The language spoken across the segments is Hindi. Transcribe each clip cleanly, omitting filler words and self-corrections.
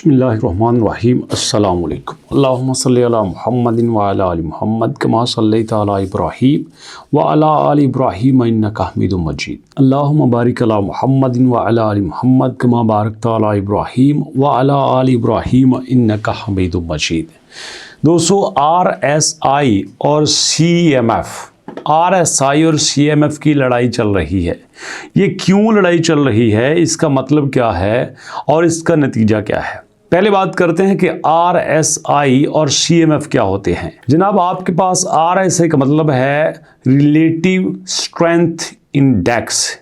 बिस्मिल्लाहिर्रहमानिर्रहीम अस्सलामु अलैकुम अल्लाहुम्मा सल्लि अला मुहम्मदिन व अला आलि मुहम्मद कमा सल्लैता अला इब्राहीम व अला आलि इब्राहीम इन्नका हमीदुम मजीद अल्लाहुम्मा बारिक अला मुहम्मदिन व अला आलि मुहम्मद कमा बारकता अला इब्राहीम व अला आलि इब्राहीम इन्नका हमीदुम मजीद। दोस्तों, RSI और CMF RSI और CMF की लड़ाई चल रही है। ये क्यों लड़ाई चल रही है, इसका मतलब क्या है और इसका नतीजा क्या है। पहले बात करते हैं कि RSI और CMF क्या होते हैं। जनाब, आपके पास RSI का मतलब है रिलेटिव स्ट्रेंथ इंडेक्स।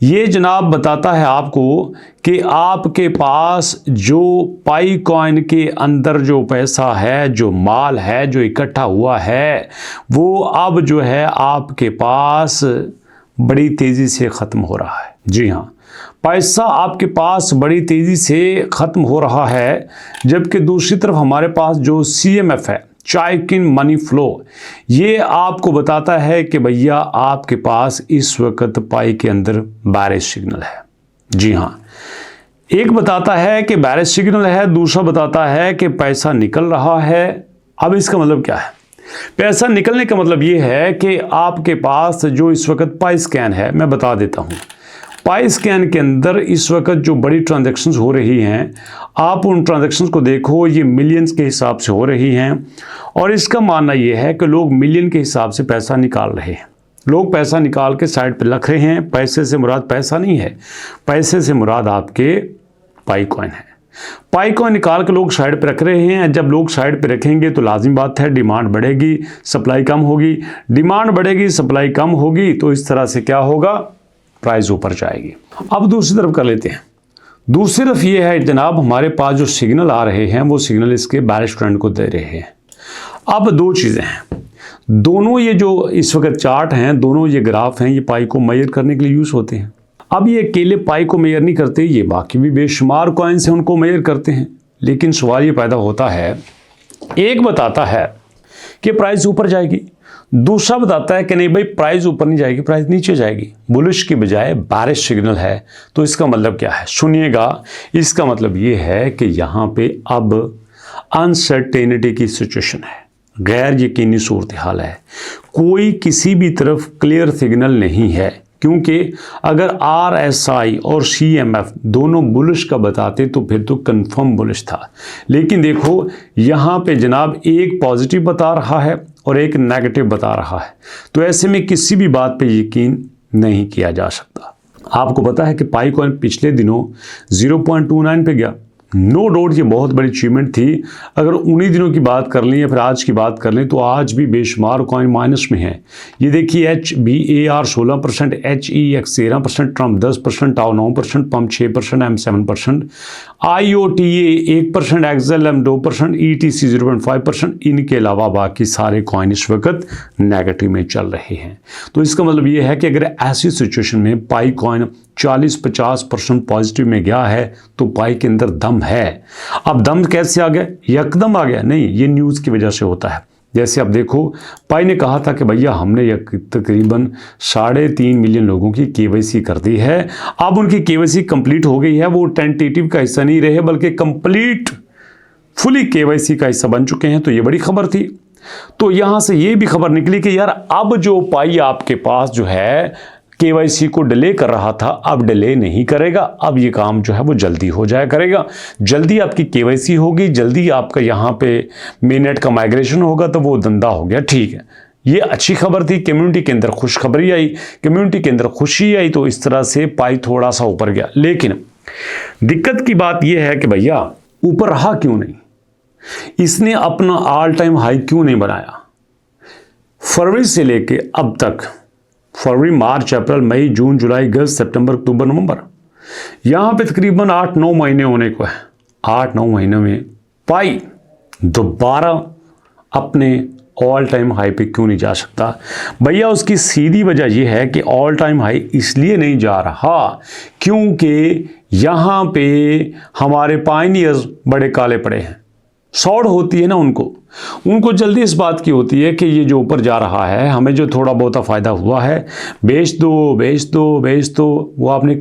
ये जनाब बताता है आपको कि आपके पास जो पाई कॉइन के अंदर जो पैसा है, जो माल है, जो इकट्ठा हुआ है, वो अब जो है आपके पास बड़ी तेज़ी से ख़त्म हो रहा है। जी हाँ, पैसा आपके पास बड़ी तेज़ी से ख़त्म हो रहा है, जबकि दूसरी तरफ हमारे पास जो CMF है, चेक इन मनी फ्लो, ये आपको बताता है कि भैया आपके पास इस वक्त पाई के अंदर बैरिश सिग्नल है। जी हाँ, एक बताता है कि बैरिश सिग्नल है, दूसरा बताता है कि पैसा निकल रहा है। अब इसका मतलब क्या है? पैसा निकलने का मतलब ये है कि आपके पास जो इस वक्त पाई स्कैन है, मैं बता देता हूँ। पाई स्कैन के अंदर इस वक्त जो बड़ी ट्रांजैक्शंस हो रही हैं, आप उन ट्रांजैक्शंस को देखो, ये मिलियंस के हिसाब से हो रही हैं और इसका मानना ये है कि लोग मिलियन के हिसाब से पैसा निकाल रहे हैं। लोग पैसा निकाल के साइड पे रख रहे हैं। पैसे से मुराद पैसा नहीं है, पैसे से मुराद आपके पाई कॉइन है। पाई कॉइन निकाल के लोग साइड पे रख रहे हैं। जब लोग साइड पे रखेंगे तो लाजिम बात है डिमांड बढ़ेगी, सप्लाई कम होगी। डिमांड बढ़ेगी, सप्लाई कम होगी, तो इस तरह से क्या होगा, प्राइस ऊपर जाएगी। अब दूसरी तरफ कर लेते हैं। दूसरी तरफ ये है जनाब, हमारे पास जो सिग्नल आ रहे हैं वो सिग्नल इसके बैरिश ट्रेंड को दे रहे हैं। अब दो चीज़ें हैं, दोनों ये जो इस वक्त चार्ट हैं, दोनों ये ग्राफ हैं, ये पाई को मेजर करने के लिए यूज़ होते हैं। अब ये अकेले पाई को मेजर नहीं करते, ये बाकी भी बेशुमार कॉइन्स हैं उनको मेजर करते हैं। लेकिन सवाल ये पैदा होता है, एक बताता है कि प्राइस ऊपर जाएगी, दूसरा बताता है कि नहीं भाई प्राइस ऊपर नहीं जाएगी, प्राइस नीचे जाएगी। बुलिश की बजाय बैरिश सिग्नल है। तो इसका मतलब क्या है, सुनिएगा। इसका मतलब ये है कि यहाँ पे अब अनसर्टेनिटी की सिचुएशन है, गैर यकीनी सूरत हाल है, कोई किसी भी तरफ क्लियर सिग्नल नहीं है। क्योंकि अगर RSI और CMF दोनों बुलिश का बताते तो फिर तो कंफर्म बुलिश था। लेकिन देखो यहाँ पे जनाब एक पॉजिटिव बता रहा है और एक नेगेटिव बता रहा है, तो ऐसे में किसी भी बात पे यकीन नहीं किया जा सकता। आपको पता है कि पाई कॉइन पिछले दिनों 0.29 पे गया। नो डाउट ये बहुत बड़ी अचीवमेंट थी। अगर उन्हीं दिनों की बात कर लें या फिर आज की बात कर लें तो आज भी बेशुमार कॉइन माइनस में है। ये देखिए HBAR 16%, HEX 13%, Trump 10%, tau 9%, pump 6%, M 7%, IOTA 1%, XLM 2%, ETC 0.5%। इनके अलावा बाकी सारे कॉइन इस वक्त नेगेटिव में चल रहे हैं। तो इसका मतलब ये है कि अगर ऐसी सिचुएशन में पाई कॉइन 40-50% पॉजिटिव में गया है तो पाई के अंदर दम है। अब दम कैसे आ गया, यकदम आ गया नहीं, ये न्यूज़ की वजह से होता है। जैसे अब देखो, पाई ने कहा था कि भैया हमने तकरीबन 3.5 मिलियन लोगों की KYC कर दी है। अब उनकी KYC कंप्लीट हो गई है, वो टेंटेटिव का हिस्सा नहीं रहे बल्कि कंप्लीट फुली KYC का हिस्सा बन चुके हैं। तो ये बड़ी खबर थी। तो यहाँ से ये भी खबर निकली कि यार अब जो पाई आपके पास जो है KYC को डिले कर रहा था, अब डिले नहीं करेगा। अब ये काम जो है वो जल्दी हो जाया करेगा। जल्दी आपकी KYC होगी, जल्दी आपका यहाँ पे मेननेट का माइग्रेशन होगा, तो वो धंधा हो गया। ठीक है, ये अच्छी खबर थी। कम्युनिटी के अंदर खुशखबरी आई, कम्युनिटी के अंदर खुशी आई, तो इस तरह से पाई थोड़ा सा ऊपर गया। लेकिन दिक्कत की बात यह है कि भैया ऊपर रहा क्यों नहीं, इसने अपना ऑल टाइम हाई क्यों नहीं बनाया। फरवरी से लेके अब तक, फरवरी, मार्च, अप्रैल, मई, जून, जुलाई, अगस्त, सितंबर, अक्टूबर, नवंबर, यहाँ पे तकरीबन 8-9 महीने होने को है। 8-9 महीने में पाई दोबारा अपने ऑल टाइम हाई पे क्यों नहीं जा सकता भैया? उसकी सीधी वजह यह है कि ऑल टाइम हाई इसलिए नहीं जा रहा क्योंकि यहाँ पे हमारे पायनियर्स बड़े काले पड़े हैं। सौड़ होती है ना उनको जल्दी इस बात की होती है कि ये जो ऊपर जा रहा है, हमें जो थोड़ा बहुत फ़ायदा हुआ है बेच दो बेच दो बेच दो। वो आपने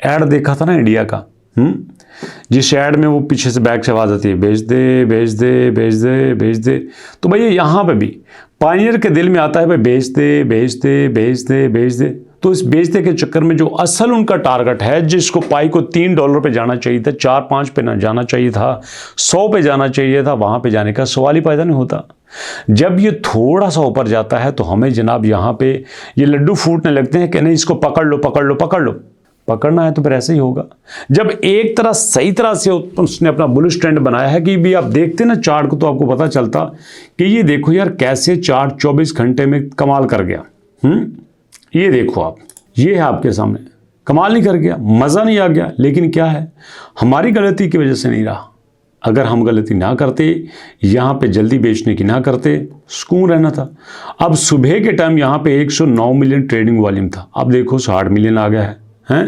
ऐड देखा था ना इंडिया का, जिस ऐड में वो पीछे से बैक से आवाज़ आती है, बेच दे बेच दे बेच दे बेच दे। तो भैया यहाँ पे भी पायनियर के दिल में आता है भाई बेच दे बेच दे बेच दे बेच दे। तो इस बेच दे के चक्कर में जो असल उनका टारगेट है, जिसको पाई को $3 पे जाना चाहिए था, 4-5 पे ना जाना चाहिए था, 100 पे जाना चाहिए था, वहाँ पे जाने का सवाल ही पैदा नहीं होता। जब ये थोड़ा सा ऊपर जाता है तो हमें जनाब यहाँ पे ये लड्डू फूटने लगते हैं कि नहीं इसको पकड़ लो पकड़ लो पकड़ लो। पकड़ना है तो फिर ऐसे ही होगा। जब एक तरह सही तरह से उसने अपना बुलिश ट्रेंड बनाया है कि भी आप देखते ना चार्ट को तो आपको पता चलता कि ये देखो यार कैसे चार्ट 24 घंटे में कमाल कर गया। ये देखो आप, ये है आपके सामने, कमाल नहीं कर गया, मज़ा नहीं आ गया। लेकिन क्या है, हमारी गलती की वजह से नहीं रहा। अगर हम गलती ना करते, यहाँ पे जल्दी बेचने की ना करते, सुकून रहना था। अब सुबह के टाइम यहाँ पे 109 मिलियन ट्रेडिंग वॉल्यूम था, अब देखो 60 मिलियन आ गया है।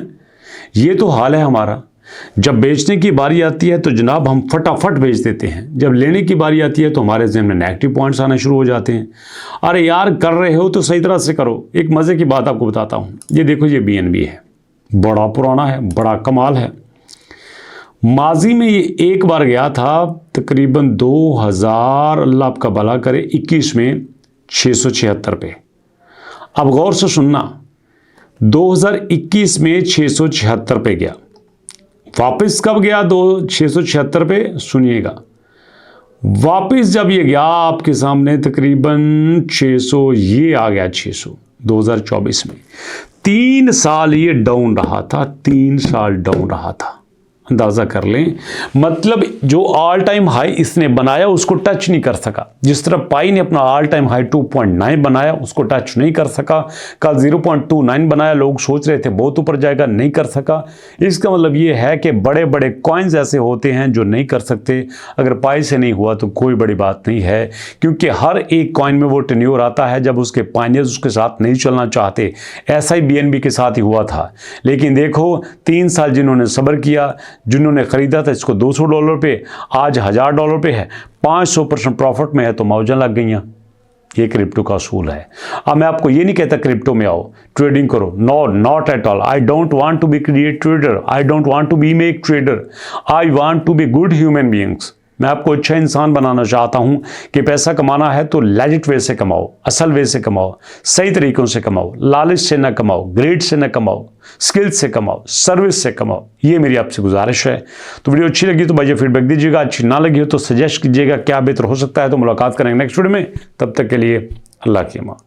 ये तो हाल है हमारा। जब बेचने की बारी आती है तो जनाब हम फटाफट बेच देते हैं, जब लेने की बारी आती है तो हमारे ज़हन में नेगेटिव पॉइंट्स आना शुरू हो जाते हैं। अरे यार कर रहे हो तो सही तरह से करो। एक मज़े की बात आपको बताता हूँ, ये देखो ये BNB है, बड़ा पुराना है, बड़ा कमाल है। माजी में ये एक बार गया था तकरीबन 2000 अल्लाह आपका भला करे 21 में 676 पे। अब गौर से सुनना, 2021 में 676 पे गया, वापस कब गया 676 पे, सुनिएगा। वापस जब ये गया आपके सामने तकरीबन 600, ये आ गया 600 2024 में। 3 साल ये डाउन रहा था, 3 साल डाउन रहा था। अंदाज़ा कर लें, मतलब जो ऑल टाइम हाई इसने बनाया उसको टच नहीं कर सका। जिस तरह पाई ने अपना ऑल टाइम हाई 2.9 बनाया, उसको टच नहीं कर सका। कल 0.29 बनाया, लोग सोच रहे थे बहुत ऊपर जाएगा, नहीं कर सका। इसका मतलब ये है कि बड़े बड़े कॉइन्स ऐसे होते हैं जो नहीं कर सकते। अगर पाई से नहीं हुआ तो कोई बड़ी बात नहीं है, क्योंकि हर एक कॉइन में वो टेन्योर आता है जब उसके पायनियर्स उसके साथ नहीं चलना चाहते। ऐसा ही BNB के साथ ही हुआ था। लेकिन देखो 3 साल जिन्होंने सब्र किया, जिन्होंने ख़रीदा था इसको $200 पे, आज $1000 पे है, 500% प्रॉफिट में है, तो मौजां लग गई। ये क्रिप्टो का असूल है। अब मैं आपको ये नहीं कहता क्रिप्टो में आओ ट्रेडिंग करो, no, not at all. I don't want to be create trader, I don't want to be make trader, I want to be good human beings. मैं आपको अच्छा इंसान बनाना चाहता हूं कि पैसा कमाना है तो लेजिट वे से कमाओ, असल वे से कमाओ, सही तरीकों से कमाओ, लालच से ना कमाओ, ग्रेड से ना कमाओ, स्किल से कमाओ, सर्विस से कमाओ। ये मेरी आपसे गुजारिश है। तो वीडियो अच्छी लगी तो भाई फीडबैक दीजिएगा, अच्छी ना लगी हो तो सजेस्ट कीजिएगा क्या बेहतर हो सकता है। तो मुलाकात करेंगे नेक्स्ट वीडियो में, तब तक के लिए अल्लाह की अमान।